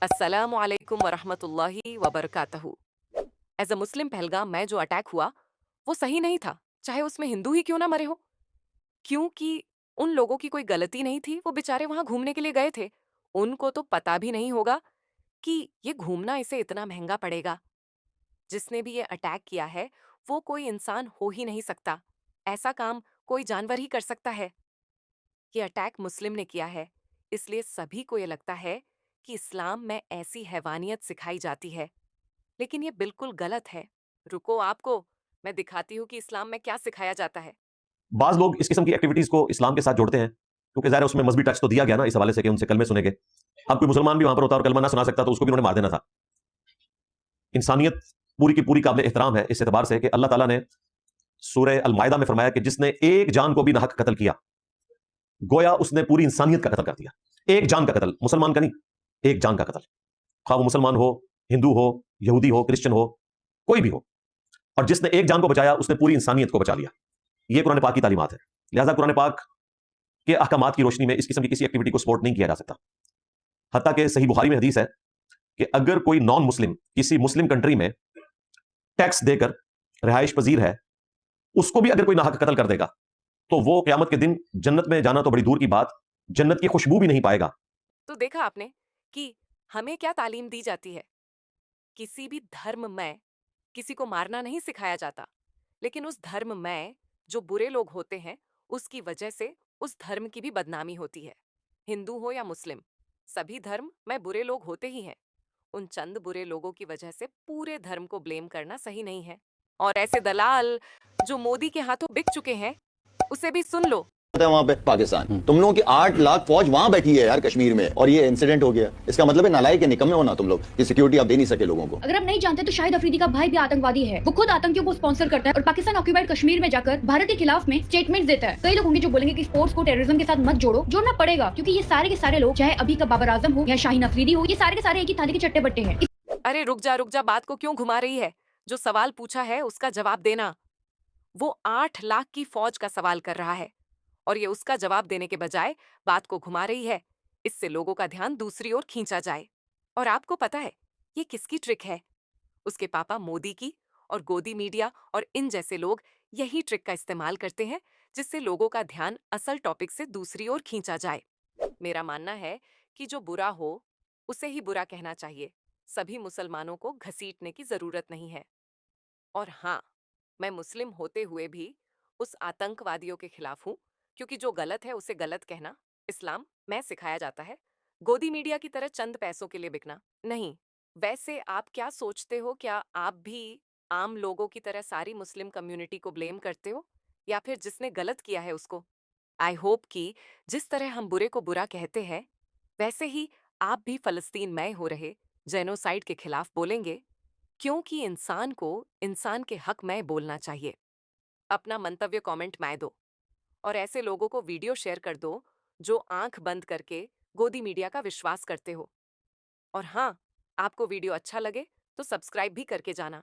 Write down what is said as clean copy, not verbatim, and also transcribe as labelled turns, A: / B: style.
A: अस्सलामु अलैकुम वरहमतुल्लाहि वबरकातहू। एज अ मुस्लिम पहलगाम में जो अटैक हुआ वो सही नहीं था, चाहे उसमें हिंदू ही क्यों ना मरे हो। क्योंकि उन लोगों की कोई गलती नहीं थी, वो बेचारे वहां घूमने के लिए गए थे। उनको तो पता भी नहीं होगा कि ये घूमना इसे इतना महंगा पड़ेगा। जिसने भी ये अटैक किया है वो कोई इंसान हो ही नहीं सकता। ऐसा काम कोई जानवर ही कर सकता है। ये अटैक मुस्लिम ने किया है, इसलिए सभी को ये लगता है कि इस्लाम में ऐसी हैवानियत सिखाई जाती है, लेकिन ये बिल्कुल गलत है। रुको, आपको मैं दिखाती हूँ कि इस्लाम में क्या सिखाया जाता है।
B: बाज लोग इस किस्म की एक्टिविटीज को इस्लाम के साथ जोड़ते हैं क्योंकि ज़ाहिर है उसमें मजहबी टच तो दिया गया ना इस हवाले से कि उनसे कलमे सुनेंगे। अब कोई मुसलमान भी वहां पर होता और कलमा ना सुना सकता तो उसको भी उन्होंने मार देना था। इंसानियत पूरी की पूरी काबिल एहतराम है इस एतबार से कि अल्लाह ताला ने सूरह अल मायदा में फरमाया कि जिसने एक जान को भी नाहक कत्ल किया, गोया उसने पूरी इंसानियत का कत्ल कर दिया। एक जान का कत्ल, मुसलमान का नहीं, एक जान का कत्ल। खा वो मुसलमान हो, हिंदू हो, यहूदी हो, क्रिश्चियन हो, कोई भी हो। और जिसने एक जान को बचाया उसने पूरी इंसानियत को बचा लिया। यह कुरान पाक की तालीमात है। लिहाजा कुरान पाक के अहकामात की रोशनी में इस किस्म की किसी एक्टिविटी को सपोर्ट नहीं किया जा सकता। हत्ता कि सही बुखारी में हदीस है कि अगर कोई नॉन मुस्लिम किसी मुस्लिम कंट्री में टैक्स देकर रिहाइश पजीर है, उसको भी अगर कोई नाहक कत्ल कर देगा तो वो क़यामत के दिन जन्नत में जाना तो बड़ी दूर की बात, जन्नत की खुशबू भी नहीं पाएगा।
A: तो देखा आपने कि हमें क्या तालीम दी जाती है। किसी भी धर्म में किसी को मारना नहीं सिखाया जाता, लेकिन उस धर्म में जो बुरे लोग होते हैं उसकी वजह से उस धर्म की भी बदनामी होती है। हिंदू हो या मुस्लिम, सभी धर्म में बुरे लोग होते ही हैं। उन चंद बुरे लोगों की वजह से पूरे धर्म को ब्लेम करना सही नहीं है। और ऐसे दलाल जो मोदी के हाथों बिक चुके हैं, उसे भी सुन लो।
C: है वहां पे पाकिस्तान, तुम लोगों की 8 लाख फौज वहां बैठी है यार कश्मीर में, और ये इंसिडेंट हो गया। इसका मतलब है नालायक के निकम्मे होना तुम लोग कि सिक्योरिटी आप दे नहीं सके लोगों को।
D: अगर आप नहीं जानते तो शाहिद अफरीदी का भाई भी आतंकवादी है। वो खुद आतंकियों को स्पॉन्सर करता है और पाकिस्तान ऑक्यूपाइड कश्मीर में जाकर भारत के खिलाफ में स्टेटमेंट देता है। कई लोग होंगे जो बोलेंगे कि स्पोर्ट्स को टेररिज्म के साथ मत जोड़ो। जोड़ना पड़ेगा, क्योंकि ये सारे के सारे लोग, चाहे अभी का बाबर आजम हो या शाहीन अफरीदी हो, ये सारे के सारे एक ही थाली के चट्टे बट्टे हैं।
A: अरे रुक जा, बात को क्यों घुमा रही है। जो सवाल पूछा है उसका जवाब देना। वो 8 लाख की फौज का सवाल कर रहा है और ये उसका जवाब देने के बजाय बात को घुमा रही है। इससे लोगों का ध्यान दूसरी ओर खींचा जाए। और आपको पता है ये किसकी ट्रिक है? उसके पापा मोदी की। और गोदी मीडिया और इन जैसे लोग यही ट्रिक का इस्तेमाल करते हैं, जिससे लोगों का ध्यान असल टॉपिक से दूसरी ओर खींचा जाए। मेरा मानना है कि जो बुरा हो उसे ही बुरा कहना चाहिए। सभी मुसलमानों को घसीटने की जरूरत नहीं है। और हाँ, मैं मुस्लिम होते हुए भी उस आतंकवादियों के खिलाफ हूँ, क्योंकि जो गलत है उसे गलत कहना इस्लाम में सिखाया जाता है। गोदी मीडिया की तरह चंद पैसों के लिए बिकना नहीं। वैसे आप क्या सोचते हो, क्या आप भी आम लोगों की तरह सारी मुस्लिम कम्युनिटी को ब्लेम करते हो, या फिर जिसने गलत किया है उसको? आई होप कि जिस तरह हम बुरे को बुरा कहते हैं, वैसे ही आप भी फलस्तीन में हो रहे जेनोसाइड के खिलाफ बोलेंगे, क्योंकि इंसान को इंसान के हक में बोलना चाहिए। अपना मंतव्य कमेंट में दो और ऐसे लोगों को वीडियो शेयर कर दो जो आंख बंद करके गोदी मीडिया का विश्वास करते हो। और हाँ, आपको वीडियो अच्छा लगे तो सब्सक्राइब भी करके जाना।